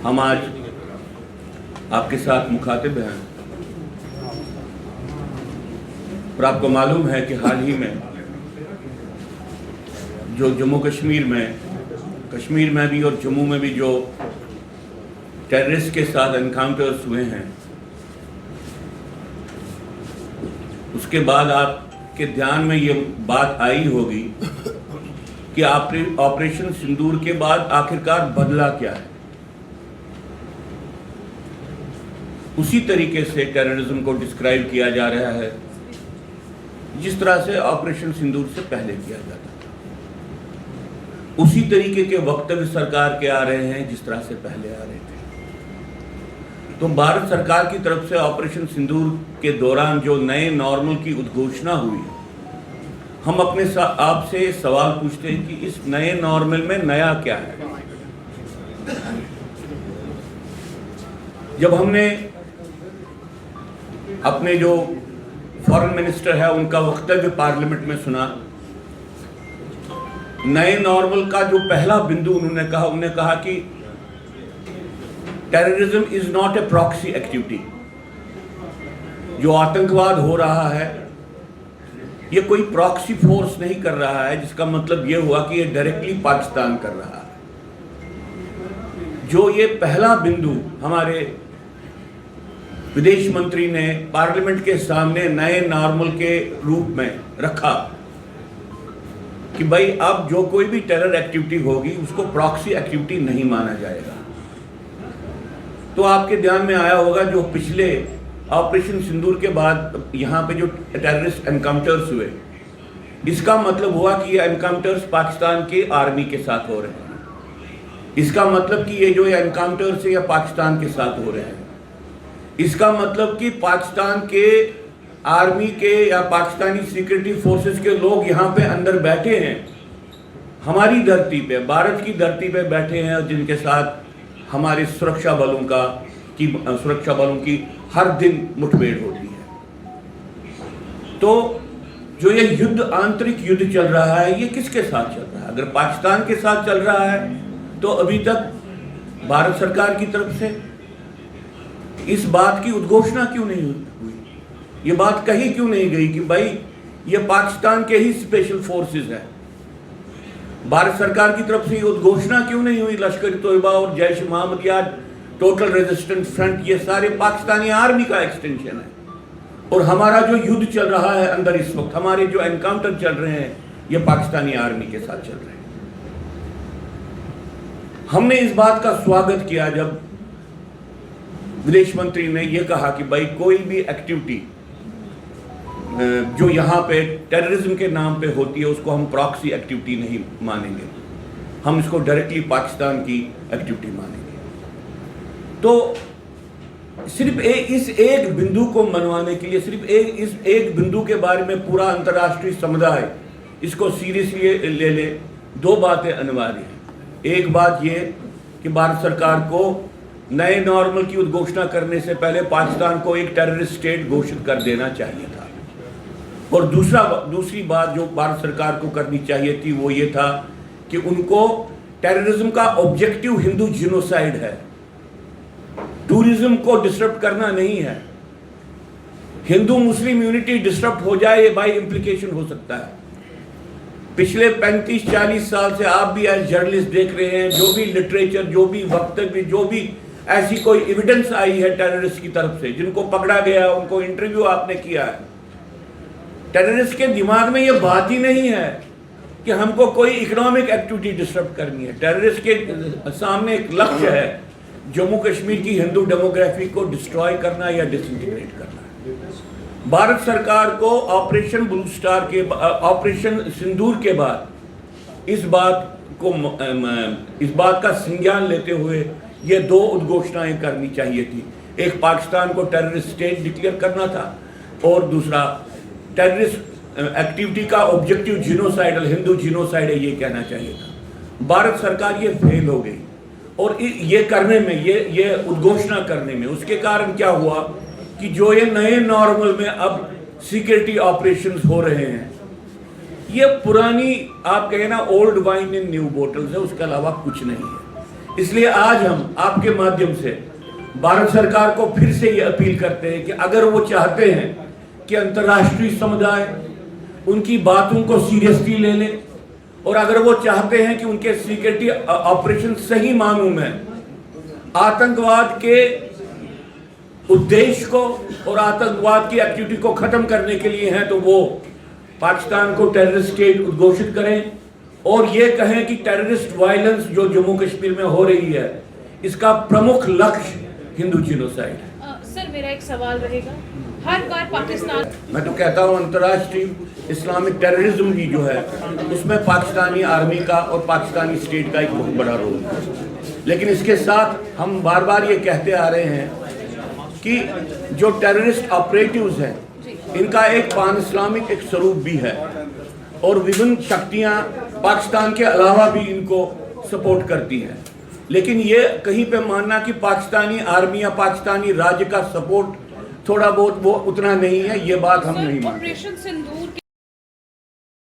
हम आज आपके साथ मुखातिब हैं और आपको मालूम है कि हाल ही में जो जम्मू कश्मीर में भी और जम्मू में भी जो टेररिस्ट के साथ एनकाउंटर्स हुए हैं, उसके बाद आपके ध्यान में ये बात आई होगी कि ऑपरेशन सिंदूर के बाद आखिरकार बदला क्या है। उसी तरीके से टेररिज्म को डिस्क्राइब किया जा रहा है जिस तरह से ऑपरेशन सिंदूर से पहले किया जाता था। उसी तरीके के वक्तव्य सरकार के आ रहे हैं जिस तरह से पहले आ रहे थे। तो भारत सरकार की तरफ से ऑपरेशन सिंदूर के दौरान जो नए नॉर्मल की उद्घोषणा हुई, हम अपने आपसे सवाल पूछते हैं कि इस नए नॉर्मल में नया क्या है। जब हमने अपने जो फॉरेन मिनिस्टर है उनका वक्तव्य पार्लियामेंट में सुना, नए नॉर्मल का जो पहला बिंदु उन्होंने कहा कि terrorism is not a proxy activity. जो आतंकवाद हो रहा है ये कोई प्रॉक्सी फोर्स नहीं कर रहा है, जिसका मतलब ये हुआ कि ये डायरेक्टली पाकिस्तान कर रहा है। जो ये पहला बिंदु हमारे विदेश मंत्री ने पार्लियामेंट के सामने नए नॉर्मल के रूप में रखा कि भाई अब जो कोई भी टेरर एक्टिविटी होगी उसको प्रॉक्सी एक्टिविटी नहीं माना जाएगा। तो आपके ध्यान में आया होगा जो पिछले ऑपरेशन सिंदूर के बाद यहाँ पे जो टेररिस्ट एनकाउंटर्स हुए, इसका मतलब हुआ कि ये एनकाउंटर्स पाकिस्तान के आर्मी के साथ हो रहे हैं। इसका मतलब कि ये जो एनकाउंटर्स है ये पाकिस्तान के साथ हो रहे हैं। इसका मतलब कि पाकिस्तान के आर्मी के या पाकिस्तानी सिक्योरिटी फोर्सेस के लोग यहाँ पे अंदर बैठे हैं, हमारी धरती पे, भारत की धरती पे बैठे हैं, और जिनके साथ हमारे सुरक्षा बलों की हर दिन मुठभेड़ होती है। तो जो ये युद्ध, आंतरिक युद्ध चल रहा है, ये किसके साथ चल रहा है? अगर पाकिस्तान के साथ चल रहा है तो अभी तक भारत सरकार की तरफ से इस बात की उद्घोषणा क्यों नहीं हुई? ये बात कही क्यों नहीं गई कि भाई ये पाकिस्तान के ही स्पेशल फोर्सेस है? भारत सरकार की तरफ से ये उद्घोषणा क्यों नहीं हुई? लश्कर तोयबा और जैश मोहम्मद या टोटल रेजिस्टेंस फ्रंट, ये सारे पाकिस्तानी आर्मी का एक्सटेंशन है। और हमारा जो युद्ध चल रहा है अंदर इस वक्त, हमारे जो एनकाउंटर चल रहे हैं, ये पाकिस्तानी आर्मी के साथ चल रहे हैं। हमने इस बात का स्वागत किया जब विदेश मंत्री ने यह कहा कि भाई कोई भी एक्टिविटी जो यहाँ पे टेररिज्म के नाम पे होती है उसको हम प्रॉक्सी एक्टिविटी नहीं मानेंगे, हम इसको डायरेक्टली पाकिस्तान की एक्टिविटी मानेंगे। तो सिर्फ इस एक बिंदु को मनवाने के लिए, सिर्फ इस एक बिंदु के बारे में पूरा अंतर्राष्ट्रीय समुदाय इसको सीरियसली ले ले, दो बातें अनिवार्य हैं। एक बात ये कि भारत सरकार को नए नॉर्मल की उद्घोषणा करने से पहले पाकिस्तान को एक टेररिस्ट स्टेट घोषित कर देना चाहिए था। और दूसरी बात जो भारत सरकार को करनी चाहिए थी वो ये था कि उनको टेररिज्म का ऑब्जेक्टिव हिंदू जिनोसाइड है, टूरिज्म को डिस्टर्ब करना नहीं है। हिंदू मुस्लिम यूनिटी डिस्टर्ब हो जाए ये बाई इम्प्लीकेशन हो सकता है। पिछले 35-40 साल से आप भी एज जर्नलिस्ट देख रहे हैं, जो भी लिटरेचर, जो भी वक्तव्य, जो भी ऐसी कोई एविडेंस आई है टेररिस्ट की तरफ से, जिनको पकड़ा गया, उनको इंटरव्यू आपने किया है, टेररिस्ट के दिमाग में ये बात ही नहीं है कि हमको कोई इकोनॉमिक एक्टिविटी डिस्टर्ब करनी है। टेररिस्ट के सामने एक लक्ष्य है जम्मू कश्मीर की हिंदू डेमोग्राफी को डिस्ट्रॉय करना या डिसइंटीग्रेट करना है। भारत सरकार को ऑपरेशन ब्लू स्टार के, ऑपरेशन सिंदूर के बाद इस बात का संज्ञान लेते हुए ये दो उद्घोषणाएं करनी चाहिए थी। एक, पाकिस्तान को टेररिस्ट स्टेट डिक्लेयर करना था, और दूसरा, टेररिस्ट एक्टिविटी का ऑब्जेक्टिव जिनोसाइडल, हिंदू जिनोसाइड है, ये कहना चाहिए था। भारत सरकार ये फेल हो गई और ये करने में, ये उद्घोषणा करने में, उसके कारण क्या हुआ कि जो ये नए नॉर्मल में अब सिक्योरिटी ऑपरेशंस हो रहे हैं, ये पुरानी, आप कहें ना, old wine in new bottles है, उसके अलावा कुछ नहीं है। इसलिए आज हम आपके माध्यम से भारत सरकार को फिर से ये अपील करते हैं कि अगर वो चाहते हैं कि अंतर्राष्ट्रीय समुदाय उनकी बातों को सीरियसली ले ले, और अगर वो चाहते हैं कि उनके सिक्योरिटी ऑपरेशन सही मानों में आतंकवाद के उद्देश्य को और आतंकवाद की एक्टिविटी को खत्म करने के लिए हैं, तो वो पाकिस्तान को टेररिस्ट स्टेट उद्घोषित करें और ये कहें कि टेररिस्ट वायलेंस जो जम्मू कश्मीर में हो रही है इसका प्रमुख लक्ष्य हिंदू जिनोसाइड है। सर मेरा एक सवाल रहेगा, हर बार पाकिस्तान, मैं तो कहता हूँ अंतर्राष्ट्रीय इस्लामिक टेररिज्म भी जो है उसमें पाकिस्तानी आर्मी का और पाकिस्तानी स्टेट का एक बहुत बड़ा रोल है। लेकिन इसके साथ हम बार बार ये कहते आ रहे हैं कि जो टेररिस्ट ऑपरेटिव्स हैं इनका एक पान इस्लामिक एक स्वरूप भी है और विभिन्न शक्तियां पाकिस्तान के अलावा भी इनको सपोर्ट करती हैं। लेकिन ये कहीं पे मानना कि पाकिस्तानी आर्मी या पाकिस्तानी राज्य का सपोर्ट थोड़ा बहुत वो उतना नहीं है, ये बात हम नहीं मानते। ऑपरेशन सिंदूर